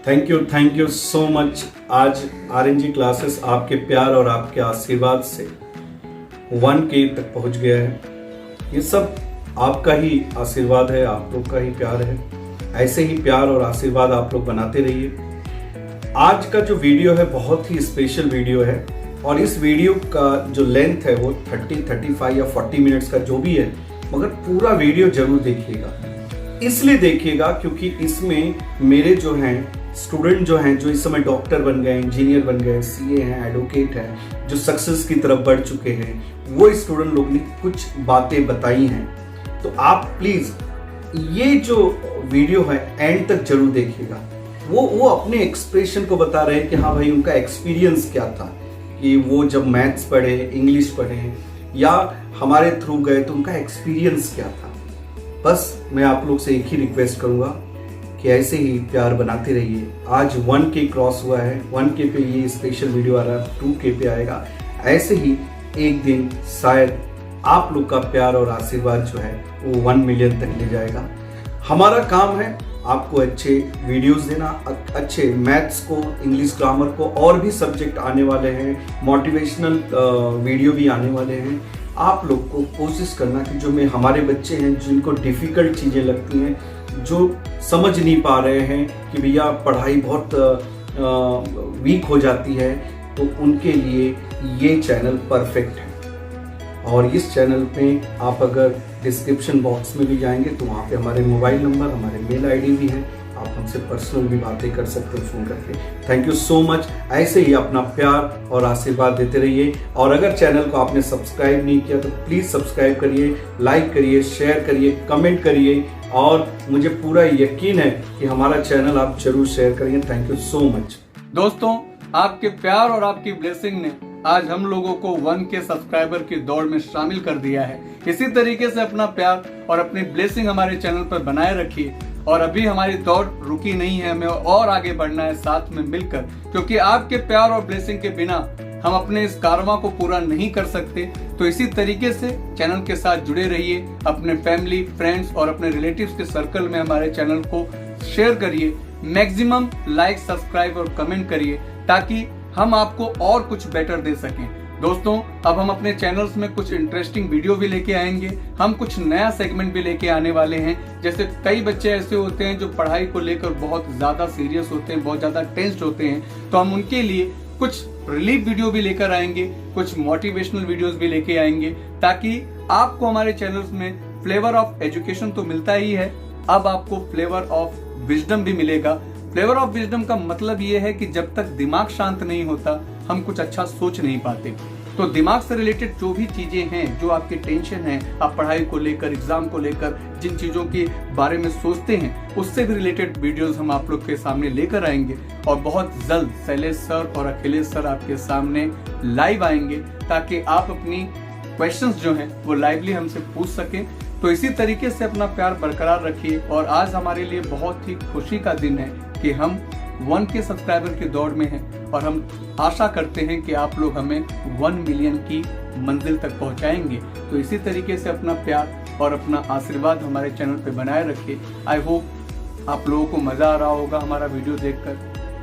Thank you so much. आज RNG classes आपके प्यार और आपके आशीर्वाद से 1K तक पहुंच गया है। ये सब आपका ही आशीर्वाद है, आप लोग का ही प्यार है। ऐसे ही प्यार और आशीर्वाद आप लोग बनाते रहिए। आज का जो वीडियो है बहुत ही स्पेशल वीडियो है और इस वीडियो का जो लेंथ है वो 30, 35 या 40 मिनट्स का जो भी है, मगर पूरा वीडियो जरूर देखिएगा। इसलिए देखिएगा क्योंकि इसमें मेरे जो हैं स्टूडेंट जो हैं, जो इस समय डॉक्टर बन गए, इंजीनियर बन गए, सीए हैं, एडवोकेट हैं, जो सक्सेस की तरफ बढ़ चुके हैं, वो स्टूडेंट लोग ने कुछ बातें बताई हैं। तो आप प्लीज ये जो वीडियो है एंड तक जरूर देखिएगा। वो अपने एक्सप्रेशन को बता रहे हैं कि हाँ भाई उनका एक्सपीरियंस क्या था, कि वो जब मैथ्स पढ़े, इंग्लिश पढ़े या हमारे थ्रू गए तो उनका एक्सपीरियंस क्या था। बस मैं आप लोग से एक ही रिक्वेस्ट करूंगा कि ऐसे ही प्यार बनाते रहिए। आज 1K क्रॉस हुआ है, 1K पे ये स्पेशल वीडियो आ रहा है, 2K पे आएगा। ऐसे ही एक दिन शायद आप लोग का प्यार और आशीर्वाद जो है वो 1 मिलियन तक ले जाएगा। हमारा काम है आपको अच्छे वीडियोस देना, अच्छे मैथ्स को, इंग्लिश ग्रामर को, और भी सब्जेक्ट आने वाले हैं, मोटिवेशनल वीडियो भी आने वाले हैं। आप लोग को कोशिश करना कि जो में हमारे बच्चे हैं जिनको डिफ़िकल्ट चीज़ें लगती हैं, जो समझ नहीं पा रहे हैं कि भैया पढ़ाई बहुत वीक हो जाती है, तो उनके लिए ये चैनल परफेक्ट है। और इस चैनल पे आप अगर डिस्क्रिप्शन बॉक्स में भी जाएंगे तो वहाँ पे हमारे मोबाइल नंबर, हमारे मेल आईडी भी है, आप हमसे पर्सनल भी बातें कर सकते हैं फ़ोन करके। Thank you so much. ऐसे ही अपना प्यार और आशीर्वाद देते रहिए। और अगर चैनल को आपने सब्सक्राइब नहीं किया तो प्लीज़ सब्सक्राइब करिए, लाइक करिए, शेयर करिए, कमेंट करिए, और मुझे पूरा यकीन है कि हमारा चैनल आप जरूर शेयर करिए। Thank you so much. दोस्तों, आपके प्यार और आपकी ब्लेसिंग ने आज हम लोगों को 1K सब्सक्राइबर की दौड़ में शामिल कर दिया है। इसी तरीके से अपना प्यार और अपनी ब्लेसिंग हमारे चैनल पर बनाए रखिए। और अभी हमारी दौड़ रुकी नहीं है, हमें और आगे बढ़ना है साथ में मिलकर, क्योंकि आपके प्यार और ब्लेसिंग के बिना हम अपने इस कारवां को पूरा नहीं कर सकते। तो इसी तरीके से चैनल के साथ जुड़े रहिए, अपने फैमिली, फ्रेंड्स और अपने रिलेटिव्स के सर्कल में हमारे चैनल को शेयर करिए, मैक्सिमम लाइक, सब्सक्राइब और कमेंट करिए, ताकि हम आपको और कुछ बेटर दे सकें। दोस्तों, अब हम अपने चैनल्स में कुछ इंटरेस्टिंग वीडियो भी लेके आएंगे। हम कुछ नया सेगमेंट भी लेके आने वाले हैं। जैसे कई बच्चे ऐसे होते हैं जो पढ़ाई को लेकर बहुत ज्यादा सीरियस होते हैं, बहुत ज्यादा टेंस्ड होते हैं, तो हम उनके लिए कुछ रिलीफ वीडियो भी लेकर आएंगे, कुछ मोटिवेशनल वीडियोस भी लेके आएंगे, ताकि आपको हमारे चैनल्स में फ्लेवर ऑफ एजुकेशन तो मिलता ही है, अब आपको फ्लेवर ऑफ विजडम भी मिलेगा। फ्लेवर ऑफ विजडम का मतलब ये है कि जब तक दिमाग शांत नहीं होता हम कुछ अच्छा सोच नहीं पाते। तो दिमाग से रिलेटेड जो भी चीजें हैं, जो आपके टेंशन है, आप पढ़ाई को लेकर, एग्जाम को लेकर जिन चीजों के बारे में सोचते हैं, उससे भी रिलेटेड वीडियोस हम आप लोग के सामने लेकर आएंगे। और बहुत जल्द शैलेश सर और अखिलेश सर आपके सामने लाइव आएंगे, ताकि आप अपनी क्वेश्चंस जो हैं वो लाइवली हमसे पूछ सकें। तो इसी तरीके से अपना प्यार बरकरार रखिए। और आज हमारे लिए बहुत ही खुशी का दिन है कि हम 1K सब्सक्राइबर की दौड़ में हैं, और हम आशा करते हैं कि आप लोग हमें 1 मिलियन की मंजिल तक पहुंचाएंगे। तो इसी तरीके से अपना प्यार और अपना आशीर्वाद हमारे चैनल पे बनाए रखिए। आई होप आप लोगों को मजा आ रहा होगा हमारा वीडियो देखकर।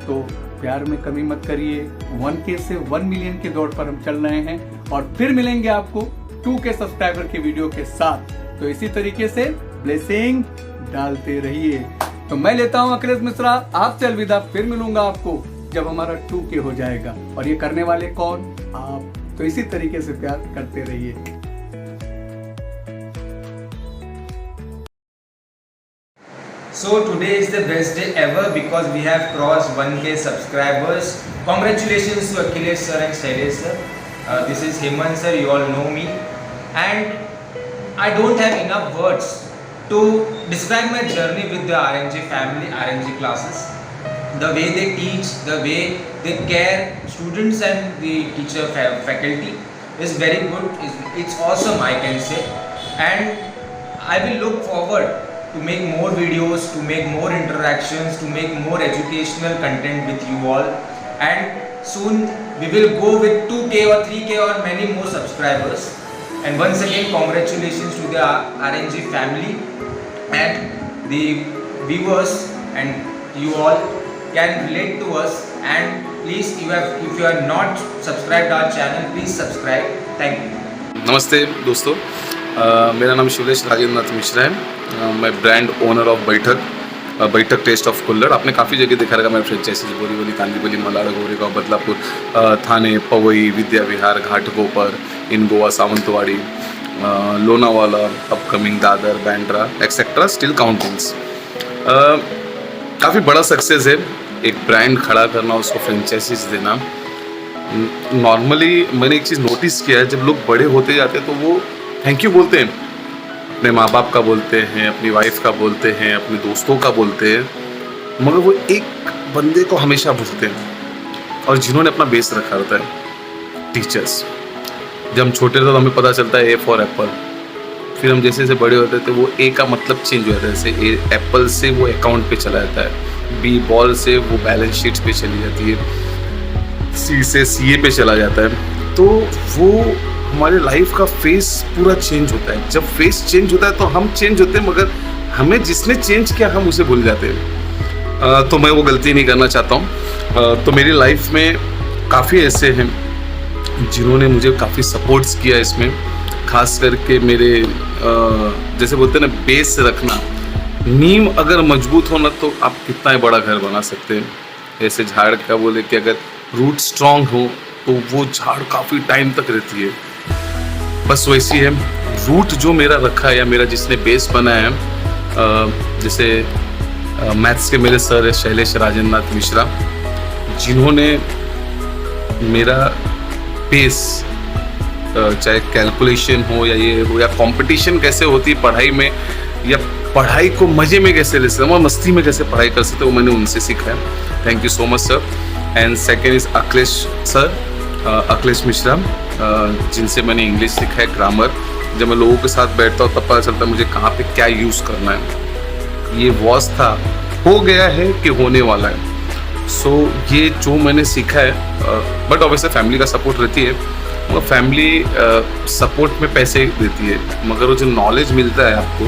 तो प्यार में कमी मत करिए। 1K से 1 मिलियन की दौड़ पर हम चल रहे हैं, और फिर मिलेंगे आपको 2K सब्सक्राइबर की वीडियो के साथ। तो इसी तरीके से ब्लेसिंग डालते रहिए। तो मैं लेता हूं अखिलेश मिश्रा, आपसे अलविदा। फिर मिलूंगा आपको जब हमारा 2K हो जाएगा। और ये करने वाले कौन? आप। तो इसी तरीके से प्यार करते रहिए। So today is the best day ever because we have crossed 1K subscribers. Congratulations to Akhilesh sir and Shailesh sir. This is Hemant sir, you all know me. And I don't have enough words to describe my journey with the RNG family, RNG classes. The way they teach, the way they care students and the teacher faculty is very good. It's awesome, I can say. And I will look forward to make more videos, to make more interactions, to make more educational content with you all. And soon we will go with 2K or 3K or many more subscribers. And once again, congratulations to the RNG family and the viewers and you all. can relate to us. And please, if you are not subscribed our channel, please subscribe. Thank you. नमस्ते दोस्तों, मेरा नाम शिवलेश राजेंद्र मिश्रा है। मैं brand owner of Baithak taste of Kulhad. आपने काफ़ी जगह देखा रहेगा मेरे franchisees, Borivali, Kandivali, Malad, Goregaon, Badlapur, Thane, Powai, Vidya Vihar, Ghatkopar, in Goa, Sawantwadi, Lonavala, upcoming Dadar, Bandra etcetera, still countings. काफ़ी बड़ा सक्सेस है एक ब्रांड खड़ा करना, उसको फ्रेंचाइजीज देना। नॉर्मली मैंने एक चीज़ नोटिस किया है, जब लोग बड़े होते जाते हैं तो वो थैंक यू बोलते हैं, अपने माँ बाप का बोलते हैं, अपनी वाइफ का बोलते हैं, अपने दोस्तों का बोलते हैं, मगर वो एक बंदे को हमेशा भूलते हैं, और जिन्होंने अपना बेस रखा होता है, टीचर्स। जब हम छोटे थे तो हमें पता चलता है ए फॉर एप्पल, फिर हम जैसे जैसे बड़े होते थे वो ए का मतलब चेंज हो जाता है। जैसे एप्पल से वो अकाउंट पे चला जाता है, बी बॉल से वो बैलेंस शीट्स पे चली जाती है, सी से सीए पे चला जाता है। तो वो हमारे लाइफ का फेस पूरा चेंज होता है। जब फेस चेंज होता है तो हम चेंज होते हैं, मगर हमें जिसने चेंज किया हम उसे भूल जाते हैं। तो मैं वो गलती नहीं करना चाहता हूँ। तो मेरी लाइफ में काफ़ी ऐसे हैं जिन्होंने मुझे काफ़ी सपोर्ट्स किया इसमें, खास करके मेरे जैसे बोलते हैं ना, बेस रखना। नीम अगर मजबूत होना तो आप कितना ही बड़ा घर बना सकते हैं। ऐसे झाड़ का बोले कि अगर रूट स्ट्रांग हो तो वो झाड़ काफ़ी टाइम तक रहती है। बस वैसी है रूट जो मेरा रखा है, या मेरा जिसने बेस बनाया है। जैसे मैथ्स के मेरे सर है शैलेश राजेंद्र मिश्रा, जिन्होंने मेरा बेस, चाहे कैलकुलेशन हो या ये हो, या कंपटीशन कैसे होती है पढ़ाई में, या पढ़ाई को मज़े में कैसे ले सकते हैं, मस्ती में कैसे पढ़ाई कर सकते हैं, वो मैंने उनसे सीखा है। Thank you so much sir. And second is Akhilesh sir, Akhilesh Mishra, जिनसे मैंने इंग्लिश सीखा है, ग्रामर। जब मैं लोगों के साथ बैठता हूँ तब पता चलता है मुझे कहाँ पे क्या यूज़ करना है। ये वॉज था, हो गया है कि होने वाला है। सो ये जो मैंने सीखा है, बट ऑब्वियसली फैमिली का सपोर्ट रहती है, मतलब फैमिली सपोर्ट में पैसे देती है, मगर वो जो नॉलेज मिलता है आपको,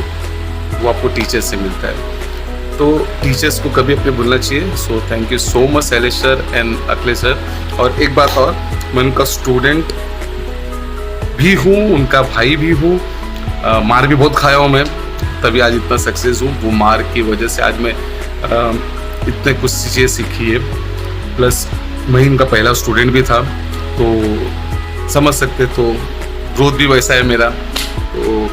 वो आपको टीचर्स से मिलता है। तो टीचर्स को कभी अपने भूलना चाहिए। So thank you so much Shailesh sir and Akhilesh sir. और एक बात और, मैं उनका स्टूडेंट भी हूँ, उनका भाई भी हूँ। मार भी बहुत खाया हूँ मैं, तभी आज इतना सक्सेस हूँ। वो मार की वजह से आज मैं इतने कुछ चीज़ें सीखी है। प्लस मैं इनका पहला स्टूडेंट भी था, तो समझ सकते, तो ग्रोथ भी वैसा है मेरा। तो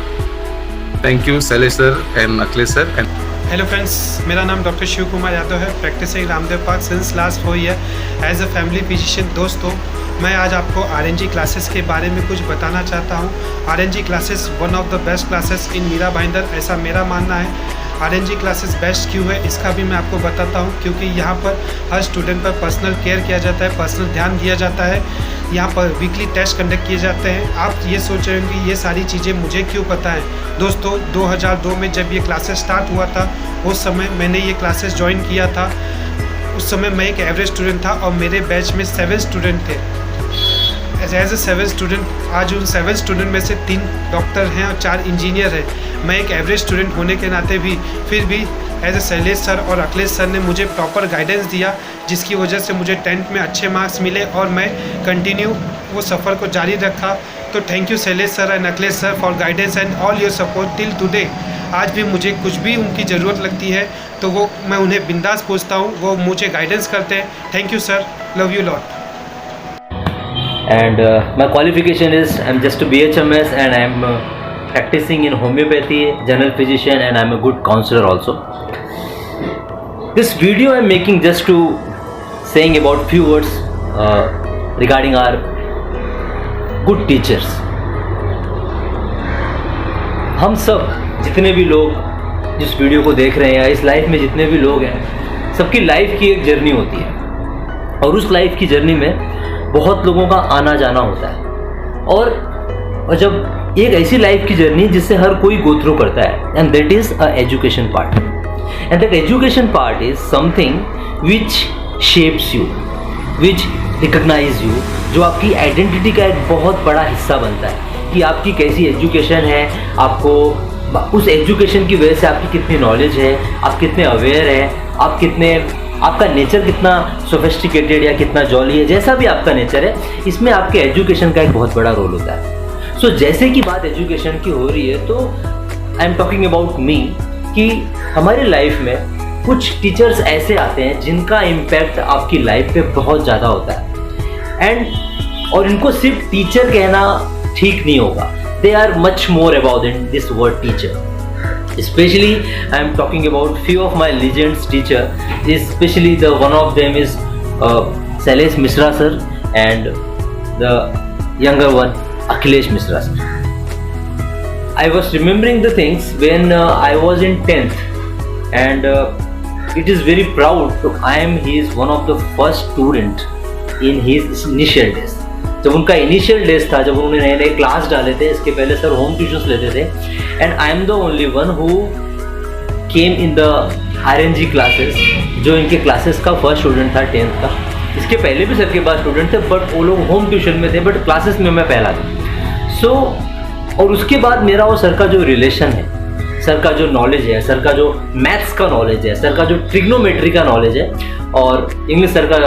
thank you Shailesh sir and Akhilesh sir. And hello friends, मेरा नाम डॉक्टर शिव कुमार यादव है, practising Ramdev park since last 4 year as a family physician. दोस्तों, मैं आज आपको आरएनजी क्लासेस के बारे में कुछ बताना चाहता हूँ। RNG classes one of the best classes in Mira Bhayandar, ऐसा मेरा मानना है। आरएनजी क्लासेस बेस्ट क्यों है इसका भी मैं आपको बताता हूँ, क्योंकि यहाँ पर हर स्टूडेंट पर पर्सनल केयर किया जाता है, पर्सनल ध्यान दिया जाता है। यहाँ पर वीकली टेस्ट कंडक्ट किए जाते हैं। आप ये सोच रहे होंगे ये सारी चीज़ें मुझे क्यों पता है। दोस्तों, 2002 में जब ये क्लासेस स्टार्ट हुआ था, उस समय मैंने ये क्लासेस ज्वाइन किया था। उस समय मैं एक एवरेज स्टूडेंट था और मेरे बैच में 7 स्टूडेंट थे। एज ए 7 स्टूडेंट, आज उन 7 स्टूडेंट में से 3 डॉक्टर हैं और 4 इंजीनियर हैं। मैं एक एवरेज स्टूडेंट होने के नाते भी फिर भी एज ए शैलेश सर और अखिलेश सर ने मुझे प्रॉपर गाइडेंस दिया, जिसकी वजह से मुझे 10th में अच्छे मार्क्स मिले और मैं कंटिन्यू वो सफ़र को जारी रखा। तो thank you Shailesh sir and Akhilesh sir for guidance and all your support till today. आज भी मुझे कुछ भी उनकी ज़रूरत लगती है तो वो मैं उन्हें बिंदास पूछता हूँ, वो मुझे गाइडेंस करते हैं। Thank you sir, love you lot. And my qualification is I'm just a BHMS and I'm practicing in homeopathy, general physician, and I'm a good counselor also. This video I'm making just to saying about few words regarding our good teachers. हम सब जितने भी लोग जिस video को देख रहे हैं, इस लाइफ में जितने भी लोग हैं, सबकी लाइफ की एक जर्नी होती है, और उस लाइफ की जर्नी में बहुत लोगों का आना जाना होता है। और जब एक ऐसी लाइफ की जर्नी जिससे हर कोई गो थ्रू करता है, and that is a education part. And that education part is something which shapes you, which recognise you, जो आपकी आइडेंटिटी का एक बहुत बड़ा हिस्सा बनता है कि आपकी कैसी एजुकेशन है, आपको उस एजुकेशन की वजह से आपकी कितनी नॉलेज है, आप कितने अवेयर हैं, आप कितने आपका नेचर कितना सोफिस्टिकेटेड या कितना जॉली है, जैसा भी आपका नेचर है, इसमें आपके एजुकेशन का एक बहुत बड़ा रोल होता है। सो जैसे कि बात एजुकेशन की हो रही है, तो I am talking about me कि हमारी लाइफ में कुछ टीचर्स ऐसे आते हैं जिनका इम्पैक्ट आपकी लाइफ पे बहुत ज़्यादा होता है और इनको सिर्फ टीचर कहना ठीक नहीं होगा। They are much more about than this word teacher. Especially I am talking about few of my legends teacher, especially the one of them is Shailesh Mishra sir and the younger one Akhilesh Mishra sir. I was remembering the things when I was in 10th and it is very proud to I am he is one of the first student in his initial days. जब उनका initial days था, जब उन्होंने नए नए class डाले थे, इसके पहले सर होम ट्यूशंस लेते थे and I am the only one who came in the RNG classes, जो इनके क्लासेस का फर्स्ट स्टूडेंट था 10th का। इसके पहले भी सर के पास स्टूडेंट थे बट वो लोग होम ट्यूशन में थे, बट क्लासेस में मैं पहला था। सो और उसके बाद मेरा और सर का जो रिलेशन है, सर का जो नॉलेज है, सर का जो मैथ्स का नॉलेज है, सर का जो ट्रिग्नोमेट्री का नॉलेज है और इंग्लिश सर का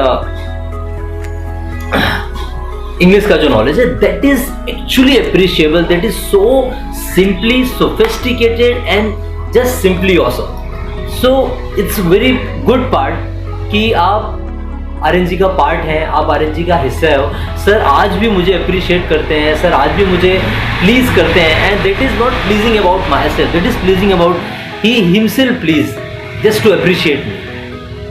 इंग्लिश का जो नॉलेज है, that is actually appreciable, that is so simply sophisticated and just simply awesome. So it's very good part कि आप आरएनजी का पार्ट हैं, आप आरएनजी का हिस्सा हो। सर आज भी मुझे अप्रिशिएट करते हैं, सर आज भी मुझे प्लीज करते हैं and that is not pleasing about myself, that is pleasing about he himself please just to appreciate me.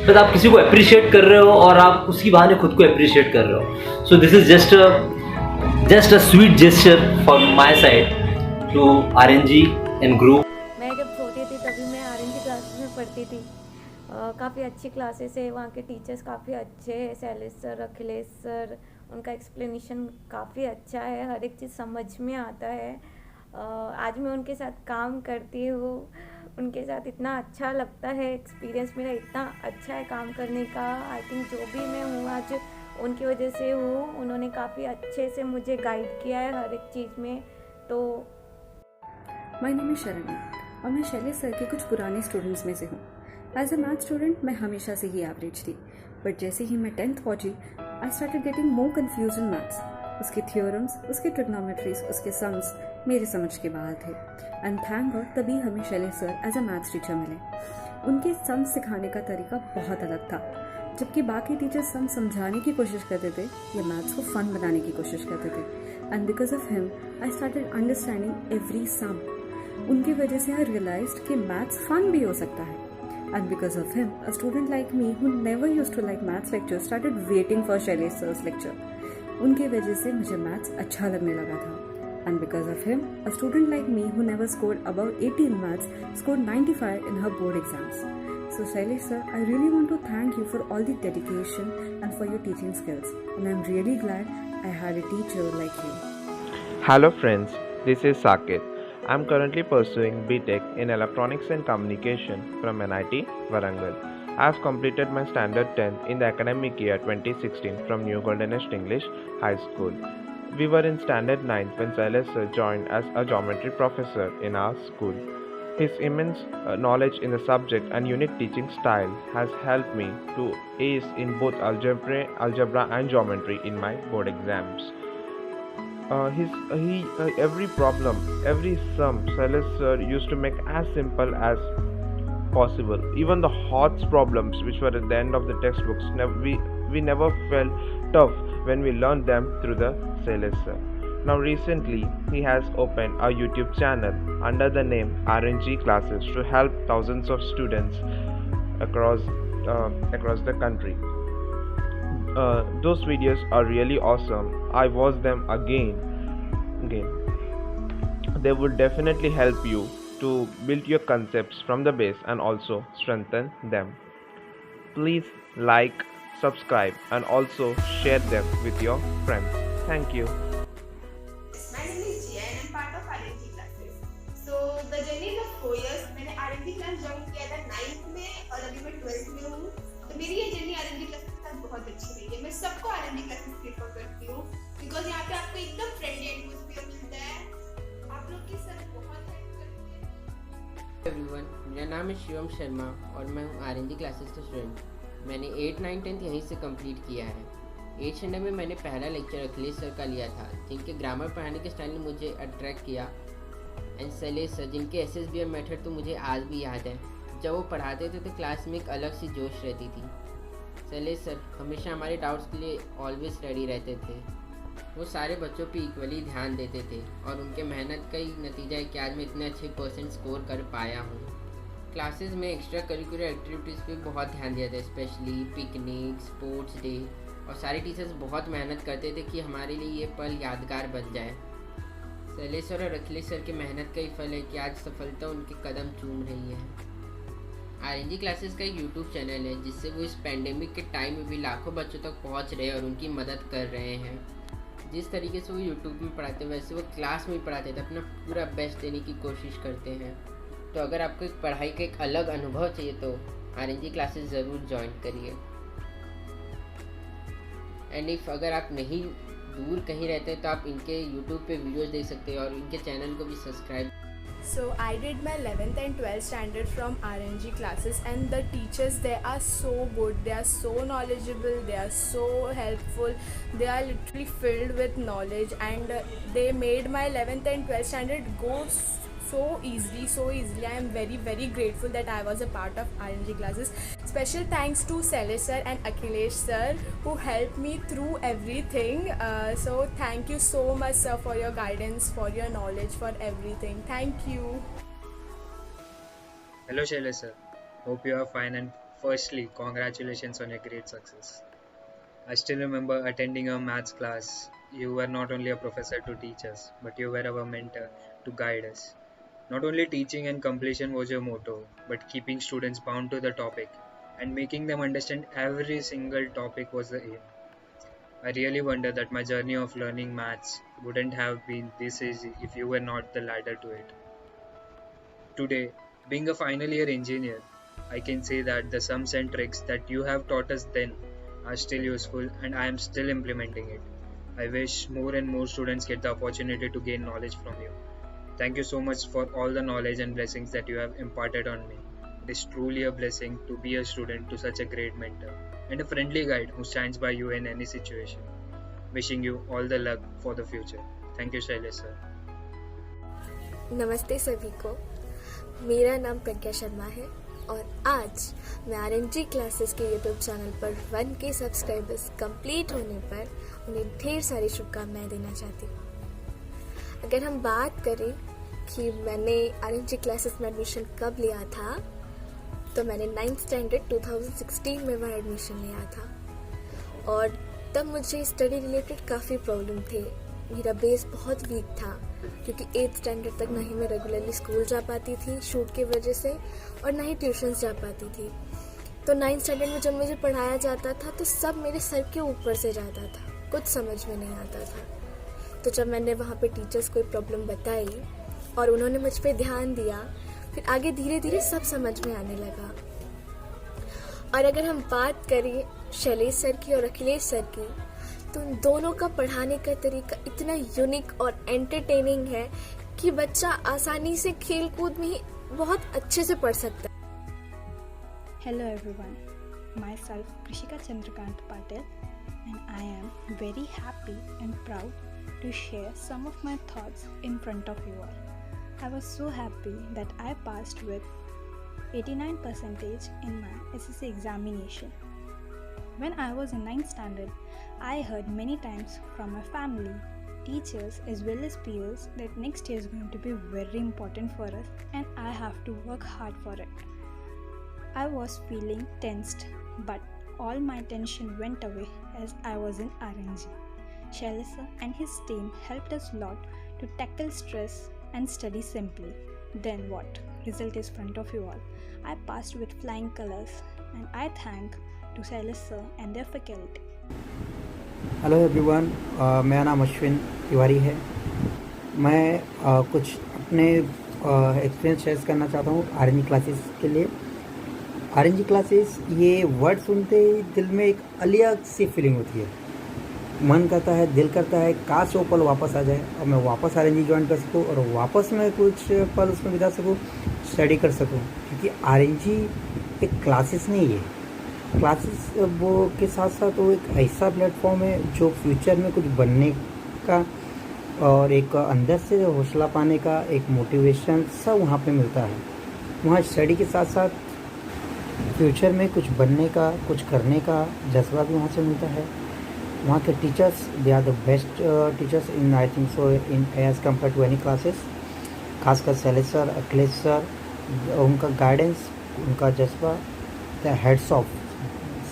But आप किसी को अप्रिशिएट कर रहे हो और आप उसकी बहाने खुद को अप्रिशिएट कर रहे हो। So this is just a sweet gesture for my side to RNG and group. मैं जब छोटी थी तभी मैं आरएनजी क्लासेस में पढ़ती थी। काफ़ी अच्छी क्लासेस है, वहाँ के टीचर्स काफ़ी अच्छे हैं, शैलेश सर, अखिलेश सर, उनका एक्सप्लेनेशन काफ़ी अच्छा है, हर एक चीज़ समझ में आता है। आज मैं उनके साथ काम करती हूँ, उनके साथ इतना अच्छा लगता है, एक्सपीरियंस मेरा इतना अच्छा है काम करने का। आई थिंक जो भी मैं हूँ आज उनकी वजह से हूँ, उन्होंने काफ़ी अच्छे से मुझे गाइड किया है हर एक चीज़ में। तो माय नेम इज शरण्या और मैं शैलेश सर के कुछ पुराने स्टूडेंट्स में से हूँ। एज अ मैथ स्टूडेंट मैं हमेशा से ही एवरेज थी, बट जैसे ही मैं 10th पहुँची I started getting more confuse in maths. उसके थियोरम्स, उसके ट्रिग्नोमेट्रीज, उसके सम्स मेरे समझ के बाहर थे एंड थैंक गॉड तभी हमें Shailesh sir as a maths teacher मिले। उनके सम सिखाने का तरीका बहुत अलग था। जबकि बाकी टीचर्स सम समझाने की कोशिश करते थे या मैथ्स को फन बनाने की कोशिश करते थे and because of him I started understanding every sum. उनकी वजह से आई रियलाइज्ड कि मैथ्स फन भी हो सकता है and because of him a student like me who never used to like maths lecture started waiting for Shailesh sir's lecture. उनकी वजह से मुझे मैथ्स अच्छा लगने लगा था and because of him a student like me who never scored above 80 in maths scored 95 in her board exams. So Shailesh sir, I really want to thank you for all the dedication and for your teaching skills, and I'm really glad I had a teacher like you. Hello friends, this is Saket. I'm currently pursuing BTech in Electronics and Communication from NIT Warangal. I've completed my standard 10 in the academic year 2016 from New Golden Age English High School. We were in standard 9 when Shailesh sir joined as a geometry professor in our school. His immense knowledge in the subject and unique teaching style has helped me to ace in both algebra and geometry in my board exams. Every problem, every sum, Shailesh sir used to make as simple as possible. Even the hot problems which were at the end of the textbooks, we never felt tough when we learned them through the Shailesh sir. Now recently he has opened a YouTube channel under the name RNG Classes to help thousands of students across the country. Those videos are really awesome. I watch them again. They would definitely help you to build your concepts from the base and also strengthen them. Please like, subscribe and also share them with your friends. Thank you. My name is Jia and I'm part of RNG classes. So the journey is 4 years. मैंने RNG class join किया था 9th में और अभी मैं 12th में हूँ। तो मेरी ये जर्नी RNG क्लासेस के साथ बहुत अच्छी रही है। मैं सबको RNG क्लासेस प्रेफर करती हूँ बिकॉज यहाँ पे आपको एकदम फ्रेंडली एटमॉस्फेयर मिलता है। आप लोग की सर बहुत हेल्प करते हैं। एवरीवन, मेरा नाम है शिवम शर्मा और मैं हूँ RNG क्लासेस का स्टूडेंट। मैंने 8, 9, 10 यहीं से कंप्लीट किया है। 8th स्टैंडर्ड में मैंने पहला लेक्चर अखिलेश सर का लिया था, जिनके ग्रामर पढ़ाने के स्टाइल ने मुझे अट्रैक्ट किया। एंड शैलेश सर, जिनके SSBM मेथड तो मुझे आज भी याद है। जब वो पढ़ाते थे तो क्लास में एक अलग सी जोश रहती थी। शैलेश सर हमेशा हमारे डाउट्स के लिए ऑलवेज रेडी रहते थे। वो सारे बच्चों पे इक्वली ध्यान देते थे और उनके मेहनत का ही नतीजा है कि आज मैं इतने अच्छे % स्कोर कर पाया हूँ। क्लासेस में एक्स्ट्रा करिकुलर एक्टिविटीज़ पे बहुत ध्यान दिया था, स्पेशली पिकनिक, स्पोर्ट्स डे, और सारे टीचर्स बहुत मेहनत करते थे कि हमारे लिए ये पल यादगार बन जाए। शैलेश सर और अखिलेश सर की मेहनत का ही फल है कि आज सफलता उनके कदम चूम रही है। RNG क्लासेस का एक YouTube चैनल है जिससे वो इस पेंडेमिक के टाइम में भी लाखों बच्चों तक पहुंच रहे हैं और उनकी मदद कर रहे हैं। जिस तरीके से वो YouTube में पढ़ाते हैं वैसे वो क्लास में भी पढ़ाते थे, अपना पूरा बेस्ट देने की कोशिश करते हैं। तो अगर आपको एक पढ़ाई का एक अलग अनुभव चाहिए तो RNG क्लासेस ज़रूर ज्वाइन करिए। एंड इफ़ अगर आप नहीं दूर कहीं रहते हैं तो आप इनके YouTube पे वीडियोस देख सकते हैं और इनके चैनल को भी subscribe. So I did my 11th and 12th standard from RNG classes, and the teachers, they are so good, they are so knowledgeable, they are so helpful, they are literally filled with knowledge, and they made my 11th and 12th standard go so easily. I am very grateful that I was a part of RNG classes. Special thanks to Shailesh sir and Akhilesh sir who helped me through everything. So thank you so much sir for your guidance, for your knowledge, for everything. Thank you. Hello Shailesh sir, hope you are fine, and firstly congratulations on your great success. I still remember attending a maths class. You were not only a professor to teach us, but you were our mentor to guide us. Not only teaching and completion was your motto, but keeping students bound to the topic and making them understand every single topic was the aim. I really wonder that my journey of learning maths wouldn't have been this easy if you were not the ladder to it. Today, being a final year engineer, I can say that the sums and tricks that you have taught us then are still useful, and I am still implementing it. I wish more and more students get the opportunity to gain knowledge from you. Thank you so much for all the knowledge and blessings that you have imparted on me. It is truly a blessing to be a student to such a great mentor and a friendly guide who stands by you in any situation. Wishing you all the luck for the future. Thank you Shailesh sir. नमस्ते सभी को, मेरा नाम प्रज्ञा शर्मा है और आज मैं RNG classes के YouTube चैनल पर 1K सब्सक्राइबर्स कंप्लीट होने पर उन्हें ढेर सारी शुभकामनाएं देना चाहती हूँ। अगर हम बात करें कि मैंने RNG क्लासेस में एडमिशन कब लिया था, तो मैंने 9th स्टैंडर्ड 2016 में वहाँ एडमिशन लिया था और तब मुझे स्टडी रिलेटेड काफ़ी प्रॉब्लम थे। मेरा बेस बहुत वीक था क्योंकि 8th स्टैंडर्ड तक ना ही मैं रेगुलरली स्कूल जा पाती थी शूट की वजह से और ना ही ट्यूशन्स जा पाती थी। तो 9th स्टैंडर्ड में जब मुझे पढ़ाया जाता था तो सब मेरे सर के ऊपर से जाता था, कुछ समझ में नहीं आता था। तो जब मैंने वहाँ पे टीचर्स को प्रॉब्लम बताई और उन्होंने मुझ पे ध्यान दिया, फिर आगे धीरे धीरे सब समझ में आने लगा। और अगर हम बात करें शैलेश सर की और अखिलेश सर की, तो उन दोनों का पढ़ाने का तरीका इतना यूनिक और एंटरटेनिंग है कि बच्चा आसानी से खेल कूद में ही बहुत अच्छे से पढ़ सकता है। Hello everyone, myself Krishika Chandrakant Patel, and I am very happy and proud to share some of my thoughts in front of you all. I was so happy that I passed with 89% in my SSC examination. When I was in 9th standard, I heard many times from my family, teachers as well as peers that next year is going to be very important for us and I have to work hard for it. I was feeling tensed, but all my tension went away as I was in RNG. Shailesh sir and his team helped us a lot to tackle stress and study simply. Then what? Result is front of you all. I passed with flying colors and I thank to Shailesh sir and their faculty. Hello everyone, मेरा नाम अश्विन तिवारी है। मैं कुछ अपने experience share करना चाहता हूँ RNG classes के लिए। RNG क्लासेस, ये वर्ड सुनते ही दिल में एक अलग सी फीलिंग होती है। मन करता है, दिल करता है काश वो पल वापस आ जाए और मैं वापस RNG ज्वाइन कर सकूँ और वापस मैं कुछ पल उसमें बिता सकूँ, स्टडी कर सकूँ। क्योंकि RNG एक क्लासेस नहीं है, क्लासेस वो के साथ साथ वो एक ऐसा प्लेटफॉर्म है जो फ्यूचर में कुछ बनने का और एक अंदर से हौसला पाने का एक मोटिवेशन सब वहाँ पे मिलता है। वहाँ स्टडी के साथ साथ फ्यूचर में कुछ बनने का कुछ करने का जज्बा भी वहाँ से मिलता है। वहाँ के teachers they are the best teachers in I think so in as compare to any classes. खासकर शैलेश सर, अखिलेश सर, उनका गाइडेंस, उनका जज्बा, the heads of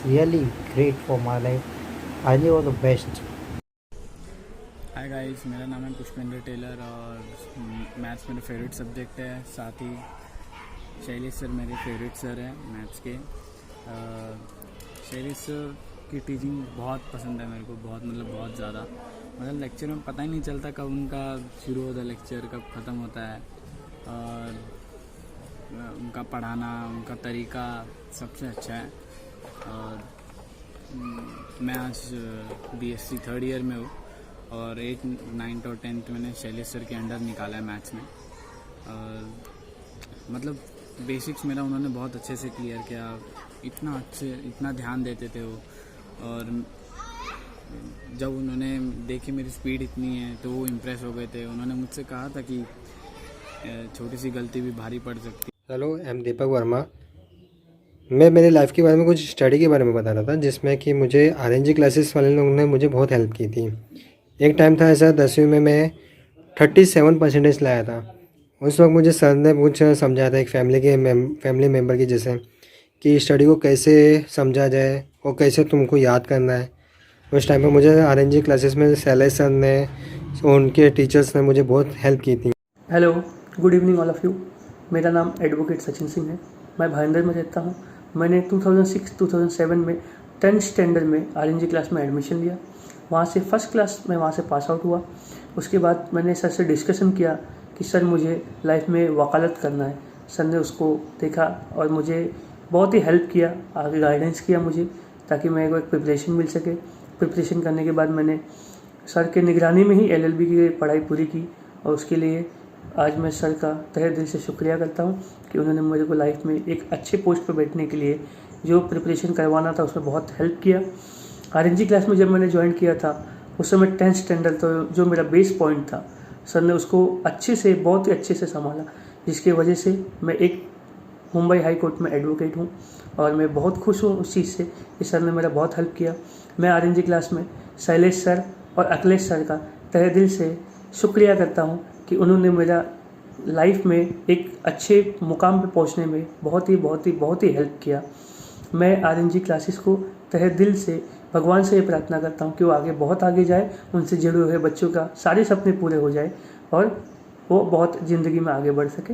really great for my life. I know the best. Hi guys, मेरा नाम है पुष्पेंद्र टेलर और maths मेरा favourite subject है। साथ ही शैलेश सर मेरे फेवरेट सर हैं मैथ्स के। शैलेश सर की टीचिंग बहुत पसंद है मेरे को, बहुत ज़्यादा। मतलब लेक्चर में पता ही नहीं चलता कब उनका शुरू होता है लेक्चर, कब ख़त्म होता है। और उनका पढ़ाना, उनका तरीका सबसे अच्छा है। और मैं आज BSc थर्ड ईयर में हूँ और 8, 9 और 10th मैंने शैलेश सर के अंडर निकाला है मैथ्स में। और मतलब बेसिक्स मेरा उन्होंने बहुत अच्छे से क्लियर किया, इतना ध्यान देते थे वो। और जब उन्होंने देखी मेरी स्पीड इतनी है तो वो इम्प्रेस हो गए थे। उन्होंने मुझसे कहा था कि छोटी सी गलती भी भारी पड़ सकती है। Hello, I am Deepak Verma. मैं मेरे लाइफ के बारे में कुछ स्टडी के बारे में बता रहा था, जिसमें कि मुझे RNG क्लासेस वाले लोगों ने मुझे बहुत हेल्प की थी। एक टाइम था ऐसा 10वीं में मैं 37% लाया था। उस वक्त मुझे सर ने कुछ समझाया था एक फैमिली मेम्बर की जैसे कि स्टडी को कैसे समझा जाए और कैसे तुमको याद करना है। उस टाइम पे मुझे RNG क्लासेस में शैलेश सर ने, उनके टीचर्स ने मुझे बहुत हेल्प की थी। Hello, good evening all of you. मेरा नाम एडवोकेट सचिन सिंह है। मैं भाईंदर में रहता हूँ। मैंने 2006-2007 में 10th स्टैंडर्ड में RNG क्लास में एडमिशन लिया। वहाँ से फर्स्ट क्लास में वहाँ से पास आउट हुआ। उसके बाद मैंने सर से डिस्कशन किया कि सर मुझे लाइफ में वकालत करना है। सर ने उसको देखा और मुझे बहुत ही हेल्प किया, आगे गाइडेंस किया मुझे, ताकि मेरे को एक प्रिपरेशन मिल सके। प्रिपरेशन करने के बाद मैंने सर के निगरानी में ही LLB की पढ़ाई पूरी की और उसके लिए आज मैं सर का तहे दिल से शुक्रिया करता हूँ कि उन्होंने मेरे को लाइफ में एक अच्छे पोस्ट पर बैठने के लिए जो प्रिपरेशन करवाना था उसमें बहुत हेल्प किया। RNG क्लास में जब मैंने ज्वाइन किया था उस समय 10th स्टैंडर्ड तो जो मेरा बेस पॉइंट था, सर ने उसको अच्छे से, बहुत ही अच्छे से संभाला, जिसकी वजह से मैं एक मुंबई हाई कोर्ट में एडवोकेट हूँ। और मैं बहुत खुश हूँ उस चीज़ से कि सर ने मेरा बहुत हेल्प किया। मैं RNG क्लास में शैलेश सर और अखिलेश सर का तहे दिल से शुक्रिया करता हूँ कि उन्होंने मेरा लाइफ में एक अच्छे मुकाम पे पहुँचने में बहुत ही हेल्प किया। मैं RNG क्लासेस को तहे दिल से भगवान से ये प्रार्थना करता हूँ कि वो आगे बहुत आगे जाए, उनसे जुड़े हुए बच्चों का सारे सपने पूरे हो जाए और वो बहुत ज़िंदगी में आगे बढ़ सके।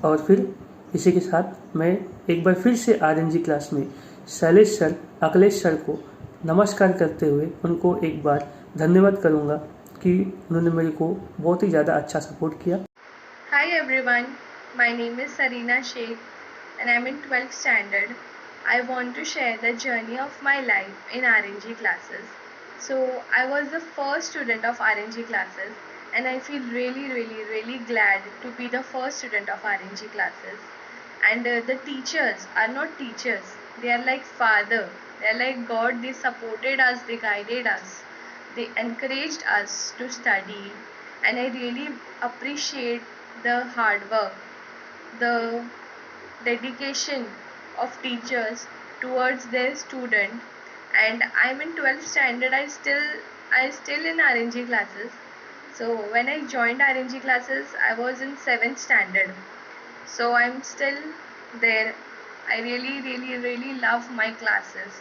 और फिर इसी के साथ मैं एक बार फिर से RNG क्लास में शैलेश सर, अखिलेश सर को नमस्कार करते हुए उनको एक बार धन्यवाद करूँगा कि उन्होंने मेरे को बहुत ही ज़्यादा अच्छा सपोर्ट किया। Hi everyone, my name is Sarina Sheikh and I'm in 12th standard. I want to share the journey of my life in RNG classes. So I was the first student of RNG classes and I feel really glad to be the first student of RNG classes. And the teachers are not teachers, they are like father, they are like God. They supported us, they guided us, they encouraged us to study, and I really appreciate the hard work, the dedication of teachers towards their student. And I'm in 12th standard. I still in RNG classes. So when I joined RNG classes, I was in 7th standard. So I'm still there. I really love my classes,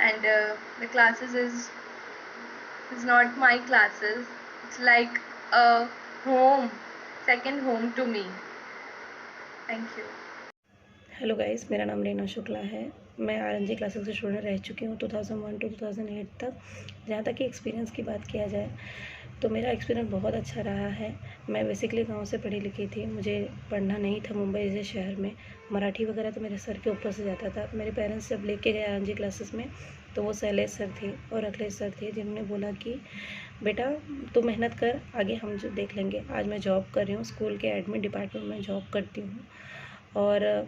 and the classes is not my classes. It's like a home, second home to me. Thank you. Hello guys, मेरा नाम रीना शुक्ला है। मैं RNG classes से student रह चुकी हूँ 2001 to 2008 तक। जहाँ तक कि एक्सपीरियंस की बात किया जाए तो मेरा एक्सपीरियंस बहुत अच्छा रहा है। मैं बेसिकली गांव से पढ़ी लिखी थी, मुझे पढ़ना नहीं था मुंबई जैसे शहर में। मराठी वगैरह तो मेरे सर के ऊपर से जाता था। मेरे पेरेंट्स जब लेके गए RNG क्लासेस में तो वो शैलेश सर थे और अखिलेश सर थे, जिन्होंने बोला कि बेटा तू मेहनत कर, आगे हम जो देख लेंगे। आज मैं जॉब कर रही हूँ, स्कूल के एडमिन डिपार्टमेंट में जॉब करती हूँ। और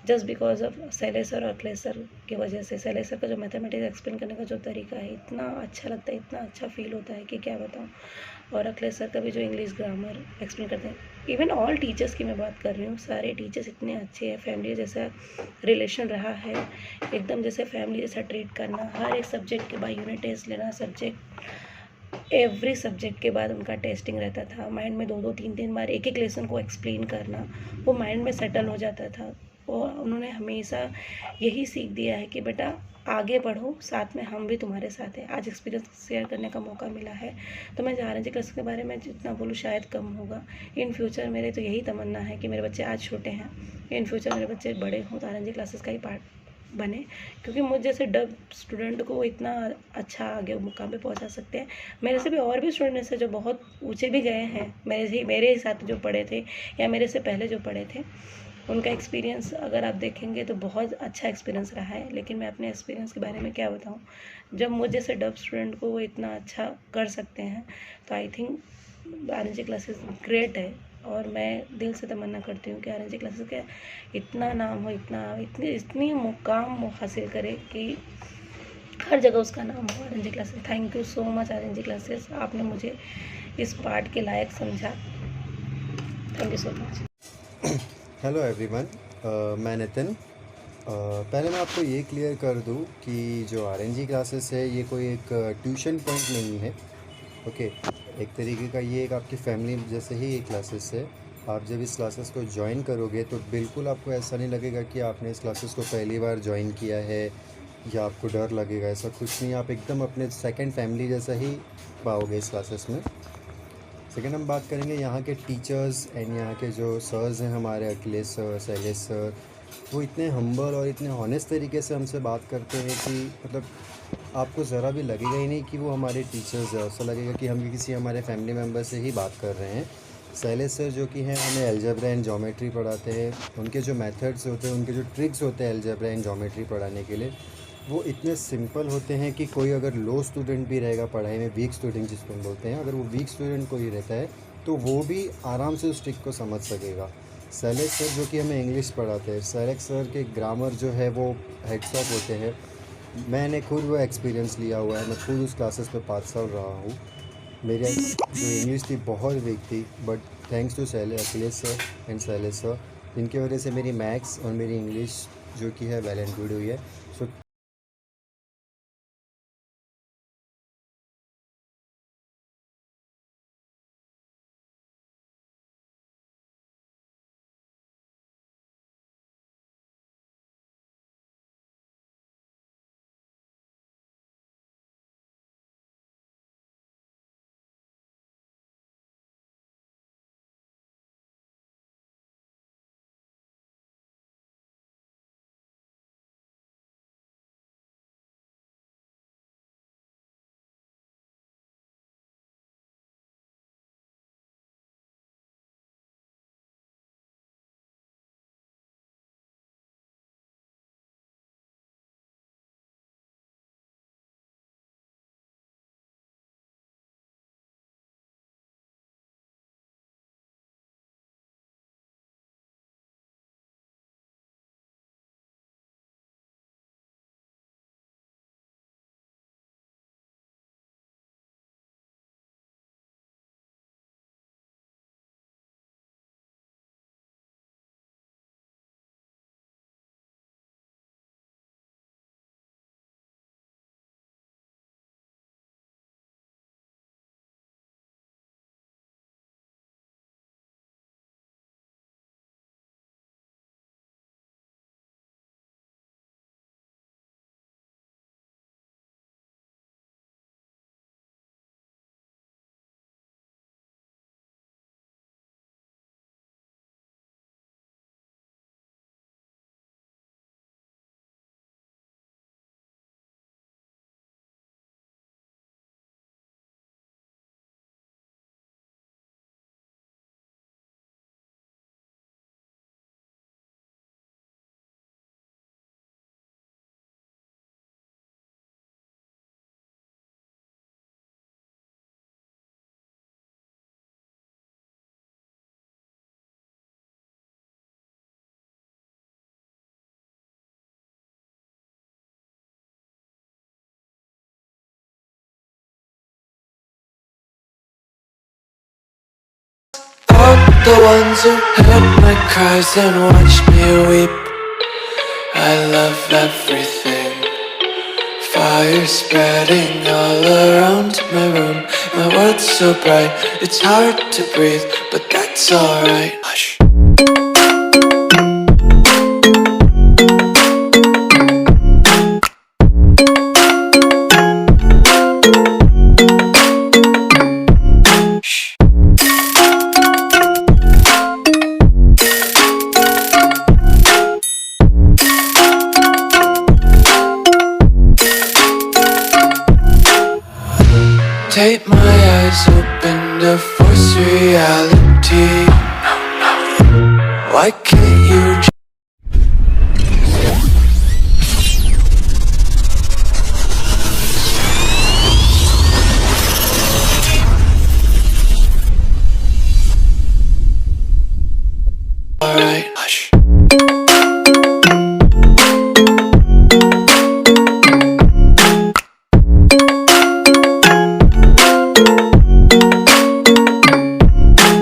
just because of Shailesh sir और अखिलेश सर की वजह से। शैलेश सर का जो मैथमेटिक्स एक्सप्लेन करने का जो तरीका है इतना अच्छा लगता है, इतना अच्छा फील होता है कि क्या बताऊँ। और अखिलेश सर का भी जो इंग्लिश ग्रामर एक्सप्लेन करते हैं, इवन ऑल टीचर्स की मैं बात कर रही हूँ, सारे टीचर्स इतने अच्छे हैं। फैमिली जैसा रिलेशन रहा है, एकदम जैसे फैमिली जैसा ट्रीट करना, हर एक सब्जेक्ट के बाद यूनिट टेस्ट लेना, एवरी सब्जेक्ट के बाद उनका टेस्टिंग रहता था। माइंड में 2-2 3-3 बार एक एक लेसन को एक्सप्लेन करना, वो माइंड में सेटल हो जाता था। और उन्होंने हमेशा यही सीख दिया है कि बेटा आगे बढ़ो, साथ में हम भी तुम्हारे साथ हैं। आज एक्सपीरियंस शेयर करने का मौका मिला है, तो मैं आरएनजी क्लास के बारे में जितना बोलूँ शायद कम होगा। इन फ्यूचर मेरे तो यही तमन्ना है कि मेरे बच्चे आज छोटे हैं, इन फ्यूचर मेरे बच्चे बड़े हों तो आरएनजी क्लासेस का ही पार्ट बने, क्योंकि मुझ जैसे डब स्टूडेंट को इतना अच्छा आगे मुकाम पे पहुंचा सकते हैं। मेरे से भी और भी स्टूडेंट्स हैं जो बहुत ऊंचे भी गए हैं, मेरे ही साथ जो पढ़े थे या मेरे से पहले जो पढ़े थे। उनका एक्सपीरियंस अगर आप देखेंगे तो बहुत अच्छा एक्सपीरियंस रहा है। लेकिन मैं अपने एक्सपीरियंस के बारे में क्या बताऊँ, जब मुझ जैसे डब स्टूडेंट को वो इतना अच्छा कर सकते हैं तो I think RNG classes great है। और मैं दिल से तमन्ना करती हूँ कि आरएनजी क्लासेस का इतना नाम हो, इतनी मुकाम हासिल करे कि हर जगह उसका नाम हो RNG classes. Thank you so much RNG classes, आपने मुझे इस पार्ट के लायक समझा। Thank you so much. Hello everyone, मैं नितिन। पहले मैं आपको ये क्लियर कर दूं कि जो आरएनजी क्लासेस है ये कोई एक ट्यूशन पॉइंट नहीं है। ओके, एक तरीके का ये एक आपकी फैमिली जैसे ही ये क्लासेस है। आप जब इस क्लासेस को ज्वाइन करोगे तो बिल्कुल आपको ऐसा नहीं लगेगा कि आपने इस क्लासेस को पहली बार ज्वाइन किया है या आपको डर लगेगा, ऐसा कुछ नहीं। आप एकदम अपने सेकंड फैमिली जैसा ही पाओगे इस क्लासेस में। सेकेंड हम बात करेंगे यहाँ के टीचर्स एंड यहाँ के जो सर्स हैं हमारे, अखिलेश सर, शैलेश सर, वो इतने हम्बल और इतने ऑनेस्ट तरीके से हमसे बात करते हैं कि मतलब आपको ज़रा भी लगेगा ही नहीं कि वो हमारे टीचर्स हैं। ऐसा लगेगा कि हम किसी हमारे फैमिली मेम्बर से ही बात कर रहे हैं। शैलेश सर जो कि हैं हमें अलजेब्रा एंड ज्योमेट्री पढ़ाते हैं। उनके जो मेथड्स होते हैं, उनके जो ट्रिक्स होते हैं अलजेब्रा एंड ज्योमेट्री पढ़ाने के लिए, वो इतने सिंपल होते हैं कि कोई अगर लो स्टूडेंट भी रहेगा पढ़ाई में, वीक स्टूडेंट जिसको हम बोलते हैं, अगर वो वीक स्टूडेंट कोई रहता है तो वो भी आराम से उस ट्रिक को समझ सकेगा। शैलेश सर जो कि हमें इंग्लिश पढ़ाते हैं, शैलेश सर के ग्रामर जो है वो हेड्स ऑफ होते हैं। मैंने खुद वो एक्सपीरियंस लिया हुआ है, मैं खुद उस क्लासेस पे 5 साल रहा हूँ। मेरी जो इंग्लिश थी बहुत वीक थी, but thanks to Akhilesh sir and Shailesh sir, जिनकी वजह से मेरी मैथ्स और मेरी इंग्लिश जो कि है वेल एंड गुड हुई है। सो The ones who heard my cries and watched me weep. I love everything. Fire spreading all around my room. My world's so bright, it's hard to breathe, but that's alright. Hush.